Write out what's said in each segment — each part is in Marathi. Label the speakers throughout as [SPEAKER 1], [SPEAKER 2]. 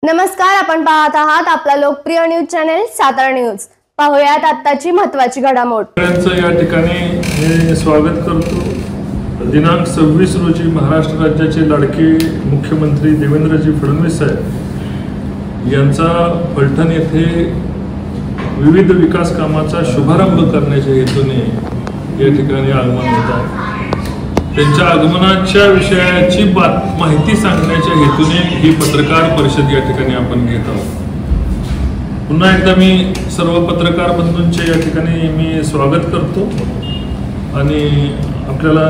[SPEAKER 1] नमस्कार, आपण पाहत आहात आपला लोकप्रिय न्यूज चॅनल सातारा न्यूज। पाहूयात आत्ताची महत्त्वाची घडामोड।
[SPEAKER 2] या ठिकाणी मी स्वागत करतो। दिनांक 26 रोजी महाराष्ट्र राज्याचे लाडके मुख्यमंत्री देवेंद्रजी फडणवीस साहेब यांचा फलटण येथे विविध विकास कामाचा शुभारंभ करण्याच्या हेतूने या ठिकाणी आगमन होत आहे। त्यांच्या आगमनाच्या विषयाची माहिती सांगण्याच्या हेतूने ही पत्रकार परिषद या ठिकाणी आपण घेत आहोत। पुन्हा एकदा मी सर्व पत्रकार बंधूंचे या ठिकाणी मी स्वागत करतो आणि आपल्याला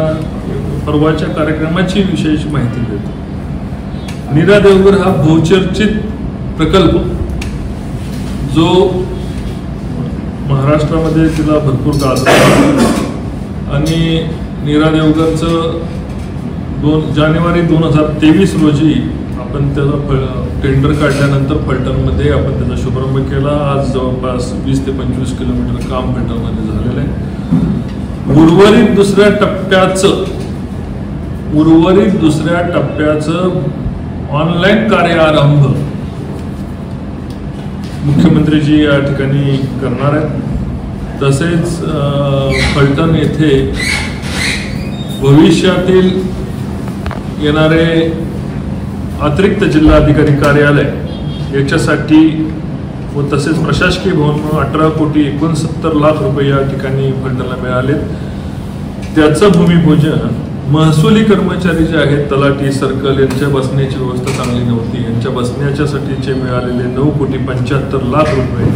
[SPEAKER 2] परवाच्या कार्यक्रमाची विशेष माहिती देतो। नीरा देवघर हा बहुचर्चित प्रकल्प जो महाराष्ट्रामध्ये तिला भरपूर गाजला आणि नीरा देवघरचं जानेवारी 2023 रोजी आपण त्याचा टेंडर काढल्यानंतर फलटणमध्ये आपण त्याचा शुभारंभ केला। आज जवळपास 20 ते 25 किलोमीटर काम फलटणमध्ये झालेलं आहे। उर्वरित दुसऱ्या टप्प्याचं ऑनलाईन कार्यारंभ मुख्यमंत्रीजी या ठिकाणी करणार आहेत। तसेच फलटण येथे भविष्यातील येणारे अतिरिक्त जिल्हाधिकारी कार्यालय याच्यासाठी व तसेच प्रशासकीय भवन म्हणून 18,69,00,000 रुपये या ठिकाणी फलटणला मिळाले। त्याचं भूमिपूजन महसुली कर्मचारी जे आहेत तलाठी सर्कल यांच्या बसण्याची व्यवस्था चांगली नव्हती, यांच्या बसण्याच्यासाठीचे मिळालेले 9,75,00,000 रुपये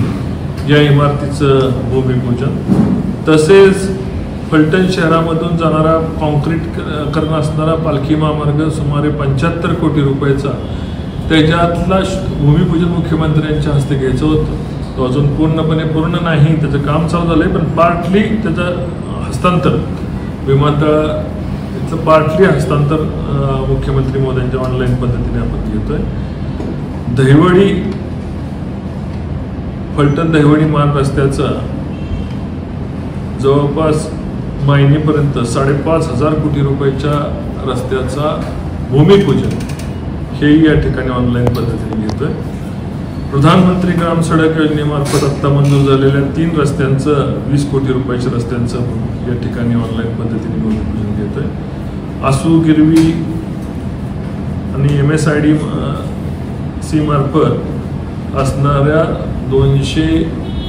[SPEAKER 2] या इमारतीचं भूमिपूजन। तसेच फलटण शहरामधून जाणारा कॉन्क्रीट असणारा पालखी महामार्ग सुमारे 75 कोटी रुपयाचा त्याच्यातला भूमिपूजन मुख्यमंत्र्यांच्या हस्ते घ्यायचं होतं। तो अजून पूर्ण नाही, त्याचं काम चालू झालंय, पण पार्टली त्याचं हस्तांतर विमानतळाचं पार्टली हस्तांतर मुख्यमंत्री मोदींच्या ऑनलाईन पद्धतीने आपण घेतोय। फलटण दहिवडी मार्ग रस्त्याचा जवळपास मायनीपर्यंत 5,500 कोटी रुपयाच्या रस्त्याचा भूमिपूजन हेही या ठिकाणी ऑनलाईन पद्धतीने घेतोय। प्रधानमंत्री ग्राम सडक योजनेमार्फत आत्ता मंजूर झालेल्या 3 रस्त्यांचं 20 कोटी रुपयाच्या रस्त्यांचं या ठिकाणी ऑनलाईन पद्धतीने भूमिपूजन घेतोय। आसू गिरवी आणि MSIDC मार्फत असणाऱ्या 200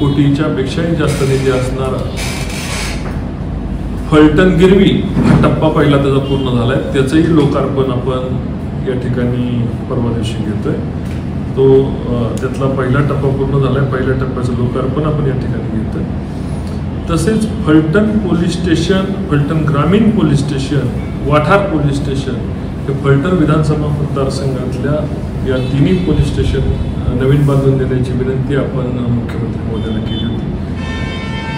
[SPEAKER 2] कोटीच्या पेक्षाही जास्त निधी असणारा फलटण गिरवी हा टप्पा पहिला त्याचा पूर्ण झालाय, त्याचंही लोकार्पण आपण या ठिकाणी परवा दिवशी घेतोय। तो त्यातला पहिला टप्पा पूर्ण झालाय, पहिल्या टप्प्याचं लोकार्पण आपण या ठिकाणी घेतोय। तसेच फलटण पोलीस स्टेशन, फलटण ग्रामीण पोलीस स्टेशन, वाठार पोलीस स्टेशन हे फलटण विधानसभा मतदारसंघातल्या या तिन्ही पोलीस स्टेशन नवीन बांधून देण्याची विनंती आपण मुख्यमंत्री मोदींना केली होती।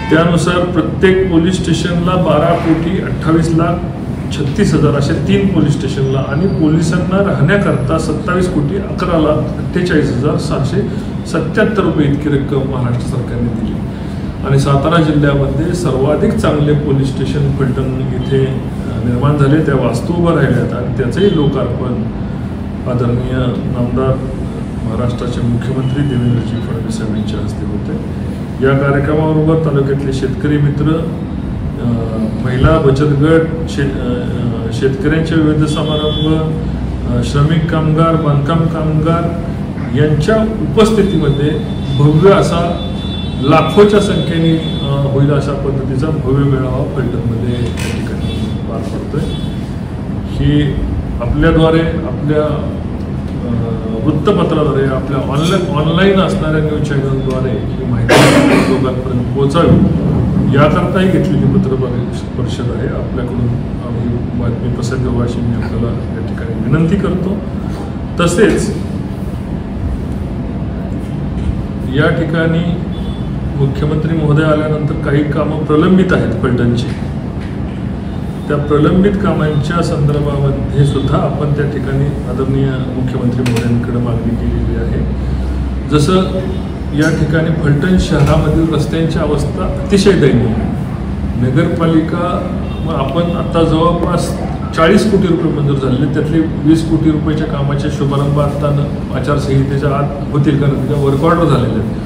[SPEAKER 2] त्यानुसार प्रत्येक पोलीस स्टेशनला 12,28,36,000 असे 3 पोलीस स्टेशनला आणि पोलिसांना राहण्याकरता 27,48,47,777 रुपये इतकी रक्कम महाराष्ट्र सरकारने दिली। आणि सातारा जिल्ह्यामध्ये सर्वाधिक चांगले पोलीस स्टेशन फलटण इथे निर्माण झाले, त्या वास्तू उभा राहिल्यात आणि त्याचंही लोकार्पण आदरणीय नामदार महाराष्ट्राचे मुख्यमंत्री देवेंद्रजी फडणवीस यांच्या हस्ते होते। या कार्यक्रमाबरोबर तालुक्यातले शेतकरी मित्र, महिला बचत गट, शेतकऱ्यांचे विविध समारंभ, श्रमिक कामगार, बांधकाम कामगार यांच्या उपस्थितीमध्ये भव्य असा लाखोच्या संख्येने होईल अशा पद्धतीचा भव्य मेळावा फलटणमध्ये या ठिकाणी पार पडतोय। ही आपल्याद्वारे, आपल्या वृत्तपत्राद्वारे, आपल्या ऑनलाईन असणाऱ्या न्यूज चॅनलद्वारे ही माहिती लोकांपर्यंत पोहोचावी याकरताही घेतलेली परिषद आहे। आपल्याकडून आम्ही बातमी प्रसिद्ध व्हावी मी आपल्याला या ठिकाणी विनंती करतो। तसेच या ठिकाणी मुख्यमंत्री महोदय आल्यानंतर काही कामं प्रलंबित आहेत फलटणची, त्या प्रलंबित कामांच्या संदर्भामध्ये सुद्धा आपण त्या ठिकाणी आदरणीय मुख्यमंत्री महोदयांकडे मागणी केलेली आहे। जसं या ठिकाणी फलटण शहरामधील रस्त्यांची अवस्था अतिशय दयनीय आहे। नगरपालिका आपण आता जवळपास 40 कोटी रुपये मंजूर झालेले, त्यातले 20 कोटी रुपयाच्या कामाचे शुभारंभ आता आचारसंहितेच्या आत होतील, कारण त्याच्या वर्क ऑर्डर झालेले आहेत.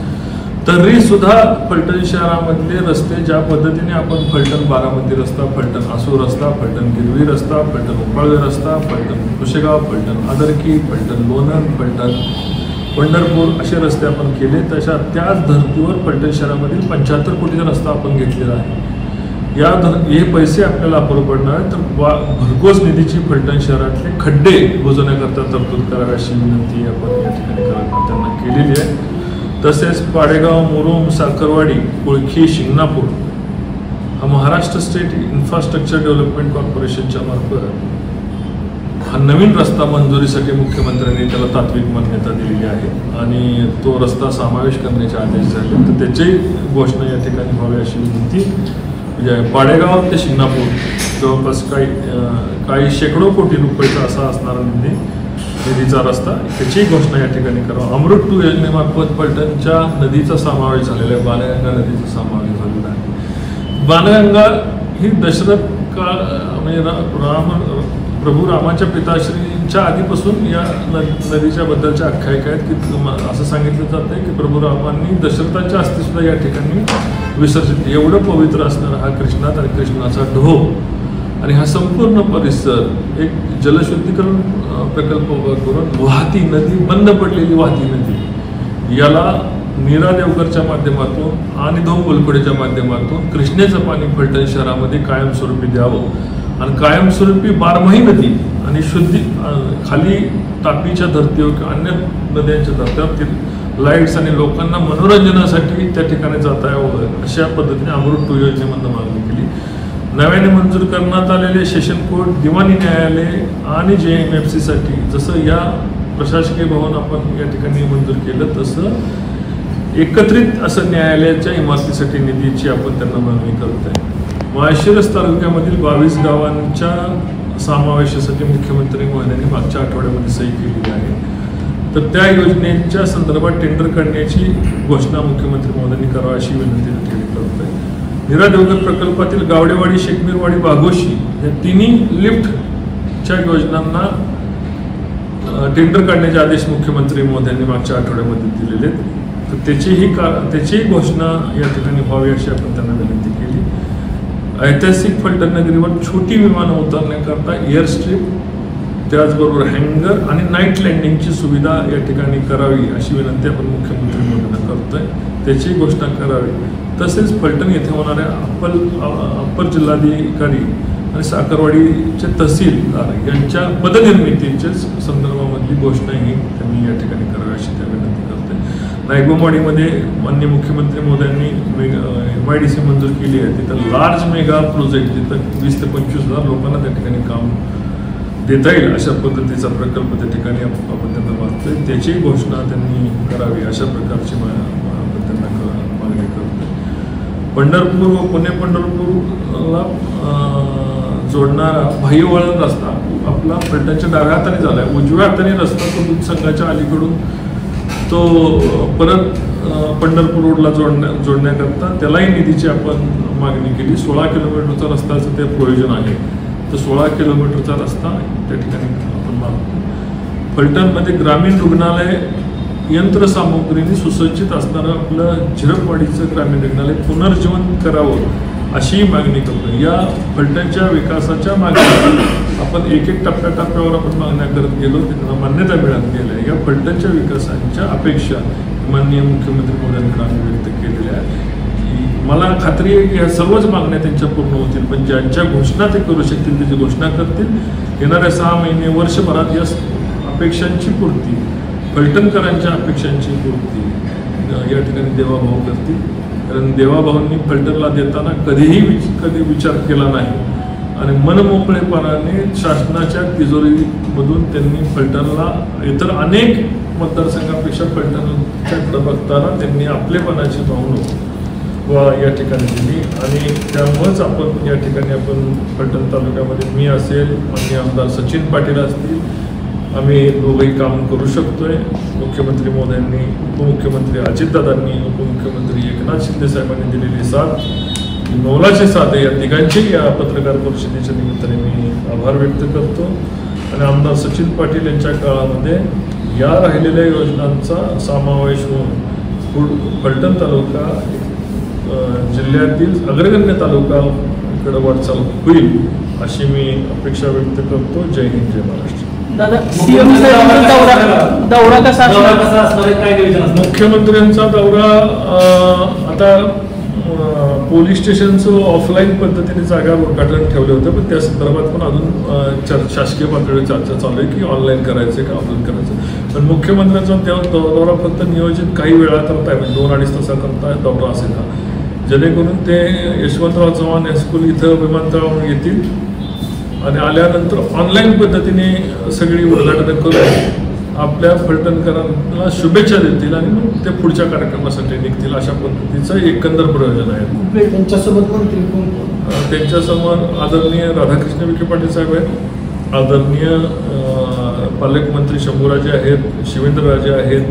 [SPEAKER 2] तरी सुद्धा फलटण शहरामधले रस्ते ज्या पद्धतीने आपण फलटण बारामती रस्ता, फलटण आसूर रस्ता, फलटण गिरवी रस्ता, फलटण उपाळवे रस्ता, फलटण कुशेगाव, फलटण आदरकी, फलटण लोणंद, फलटण पंढरपूर असे रस्ते आपण केले, तशा त्याच धर्तीवर फलटण शहरामधील 75 कोटीचा रस्ता आपण घेतलेला आहे. हे पैसे आपल्याला अपुरे पडणार आहेत, तर भरघोस निधीची फलटण शहरातले खड्डे बुजवण्याकरता तरतूद करावी अशी विनंती आपण या ठिकाणी त्यांना केलेली आहे. तसेच पाडेगाव, मुरुम, साखरवाडी, कुळखी, शिंगणापूर हा महाराष्ट्र स्टेट इन्फ्रास्ट्रक्चर डेव्हलपमेंट कॉर्पोरेशनच्या मार्फत हा नवीन रस्ता मंजुरीसाठी मुख्यमंत्र्यांनी त्याला तात्विक मान्यता दिलेली आहे आणि तो रस्ता समावेश करण्याचे आदेश झाले, तर त्याची घोषणा या ठिकाणी व्हावी अशी विनंती. म्हणजे पाडेगाव ते शिंगणापूर जवळपास काही शेकडो कोटी रुपयाचा असा असणारा निधीचा रस्ता, त्याची घोषणा या ठिकाणी करावा. अमृत 2 योजनेमार्फत फलटणच्या नदीचा समावेश झालेला आहे, बाणगंगा नदीचा समावेश झालेला आहे. बाणगंगा ही दशरथ काळ म्हणजे प्रभू रामाच्या पिताश्रींच्या आधीपासून या नदीच्या बद्दलच्या आख्यायिका आहेत की असं सांगितलं जातं आहे की प्रभू रामांनी दशरथाच्या अस्थी सुद्धा या ठिकाणी विसर्जित. एवढं पवित्र असणारा हा कृष्णात आणि कृष्णाचा ढो आणि हा संपूर्ण परिसर एक जलशुद्धीकरण प्रकल्प उभा करून वाहती नदी, बंद पडलेली वाहती नदी, याला नीरा देवकरच्या माध्यमातून आणि धोम गोलकोडेच्या माध्यमातून कृष्णेचं पाणी फलटण शहरामध्ये कायमस्वरूपी द्यावं आणि कायमस्वरूपी बारमाही नदी आणि शुद्धी खाली तापीच्या धर्तीवर किंवा अन्य नद्यांच्या धर्त्यावर लाईट्स आणि लोकांना मनोरंजनासाठी त्या ठिकाणी जाता यावं अशा पद्धतीने अमृत 2 योजनेमधून मागणी केली. नव्याने मंजूर करण्यात आलेले सेशन कोर्ट, दिवाणी न्यायालय आणि JMFCसाठी जसं या प्रशासकीय भवन आपण या ठिकाणी मंजूर केलं, तसं एकत्रित असं न्यायालयाच्या इमारतीसाठी निधीची आपण त्यांना मागणी करत आहे. माळशिरस तालुक्यामधील 22 गावांच्या समावेशासाठी मुख्यमंत्री महोदयांनी मागच्या आठवड्यामध्ये सही केलेली आहे, तर त्या योजनेच्या संदर्भात टेंडर काढण्याची घोषणा मुख्यमंत्री महोदयांनी करावी अशी विनंती करत आहे. नीरा देवकर प्रकल्पातील गावडेवाडी, शेकमीरवाडी, बाघोशी या तिन्ही लिफ्टच्या योजनांना टेंडर काढण्याचे आदेश मुख्यमंत्री महोदयांनी मागच्या आठवड्यामध्ये दिलेले आहेत, तर त्याचीही घोषणा या ठिकाणी व्हावी अशी आपण त्यांना विनंती केली. ऐतिहासिक फलटण नगरीवर छोटी विमानं उतरण्याकरता एअर स्ट्रीप, त्याचबरोबर हँगर आणि नाईट लँडिंगची सुविधा या ठिकाणी करावी अशी विनंती आपण मुख्यमंत्री महोदयांना करतोय, त्याची घोषणा करावी. तसेच फलटण येथे होणाऱ्या अप्पर जिल्हाधिकारी आणि साखरवाडीचे तहसीलदार यांच्या पदनिर्मितीच्या संदर्भामधली घोषणाही त्यांनी या ठिकाणी करावी अशी त्या विनंती करते. नायगोमवाडीमध्ये माननीय मुख्यमंत्री महोदयांनी MIDC मंजूर केली आहे, तिथं लार्ज मेगा प्रोजेक्ट, जिथं 20 ते 25,000 लोकांना त्या ठिकाणी काम देता येईल अशा पद्धतीचा प्रकल्प त्या ठिकाणी आपण त्यांना मागतोय, त्याची घोषणा त्यांनी करावी अशा प्रकारची आपण त्यांना मागणी करतोय. पंढरपूर व पुणे पंढरपूरला जोडणारा बाह्यवळण रस्ता आपला फलटणच्या डाव्या हाताने झाला आहे, उजव्या हाताने रस्ता तो दूध संघाच्या अलीकडून तो परत पंढरपूर रोडला जोडण्याकरता त्यालाही निधीची आपण मागणी केली. 16 किलोमीटरचा रस्त्याचं ते प्रयोजन आहे, तर 16 किलोमीटरचा रस्ता त्या ठिकाणी आपण मागतो. फलटणमध्ये ग्रामीण रुग्णालय यंत्रसामुग्रीने सुसज्जित असणारं आपलं झिरपवाडीचं ग्रामीण रुग्णालय पुनर्जीवन करावं अशी मागणी करतो. या फलटणच्या विकासाच्या मागणी आपण एक टप्प्यावर आपण मागण्या करत गेलो, त्यांना मान्यता मिळत गेल्या. या फलटणच्या विकासाच्या अपेक्षा माननीय मुख्यमंत्री महोदयांकडे आम्ही व्यक्त केलेल्या आहे. मला खात्री आहे की या सर्वच मागण्या त्यांच्या पूर्ण होतील, पण ज्यांच्या घोषणा ते करू शकतील त्याची घोषणा करतील. येणाऱ्या 6 महिने वर्षभरात या अपेक्षांची पूर्ती, फलटणकरांच्या अपेक्षांची पूर्ती या ठिकाणी देवाभाऊ करतील. कारण देवाभाऊंनी फलटणला देताना कधी विचार केला नाही आणि मनमोकळेपणाने शासनाच्या तिजोरीमधून त्यांनी फलटणला इतर अनेक मतदारसंघापेक्षा फलटणच्याकडे बघताना त्यांनी आपलेपणाची भावना या ठिकाणी दिली आणि त्यामुळेच आपण या ठिकाणी आपण फलटण तालुक्यामध्ये मी असेल, माननीय आमदार सचिन पाटील असतील, आम्ही दोघंही काम करू शकतोय. मुख्यमंत्री महोदयांनी, उपमुख्यमंत्री अजितदादांनी, उपमुख्यमंत्री एकनाथ शिंदे साहेबांनी दिलेली साथ मोलाची साथ आहे. या तिघांचे या पत्रकार परिषदेच्या निमित्ताने मी आभार व्यक्त करतो आणि आमदार सचिन पाटील यांच्या काळामध्ये या राहिलेल्या योजनांचा समावेश होऊन फलटण तालुका जिल्ह्यातील अग्रगण्य तालुकाकडे वाटचाल होईल अशी मी अपेक्षा व्यक्त करतो. जय हिंद, जय महाराष्ट्र.
[SPEAKER 3] दादा, सीएम दौरा कसा असणार, काय नियोजन असणार?
[SPEAKER 2] मुख्यमंत्र्यांचा दौरा आता पोलीस स्टेशनचं ऑफलाईन पद्धतीने जागा उद्घाटन ठेवले होते, पण त्या संदर्भात पण अजून शासकीय पातळीवर चर्चा चालू आहे की ऑनलाईन करायचं का ऑफलाईन करायचं. पण मुख्यमंत्र्यांचा दौरा फक्त नियोजित काही वेळा करताय, म्हणजे 2-2.5 तासाकरता दौरा असेल हा, जेणेकरून ते यशवंतराव चव्हाण हायस्कूल इथं विमानतळावरून येतील आणि आल्यानंतर ऑनलाईन पद्धतीने सगळी उद्घाटनं करून आपल्या फलटणकरांना शुभेच्छा देतील आणि मग ते पुढच्या कार्यक्रमासाठी निघतील. अशा पद्धतीचं एकंदर प्रयोजन आहे.
[SPEAKER 3] त्यांच्यासोबत मंत्री कोण?
[SPEAKER 2] त्यांच्यासमोर आदरणीय राधाकृष्ण विखे पाटील साहेब आहेत, आदरणीय पालकमंत्री शंभूराजे आहेत, शिवेंद्रराजे आहेत,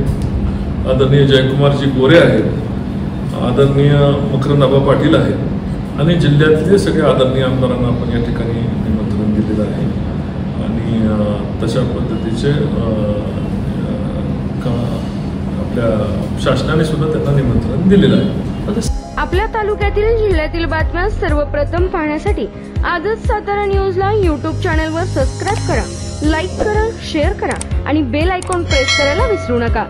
[SPEAKER 2] आदरणीय जयकुमारजी गोरे आहेत, आदरणीय मकरंद पाटील आहेत आणि जिल्ह्यातले सगळे आदरणीय आमदारांना आपण या ठिकाणी निमंत्रण दिलेलं आहे आणि तशा पद्धतीचे आपल्या शासनाने सुद्धा त्यांना निमंत्रण दिलेलं आहे.
[SPEAKER 4] आपल्या तालुक्यातील जिल्ह्यातील बातम्या सर्वप्रथम पाहण्यासाठी आजच सातारा न्यूजला YouTube चॅनलवर सबस्क्राईब करा, लाईक करा, शेअर करा आणि बेल आयकॉन प्रेस करायला विसरू नका.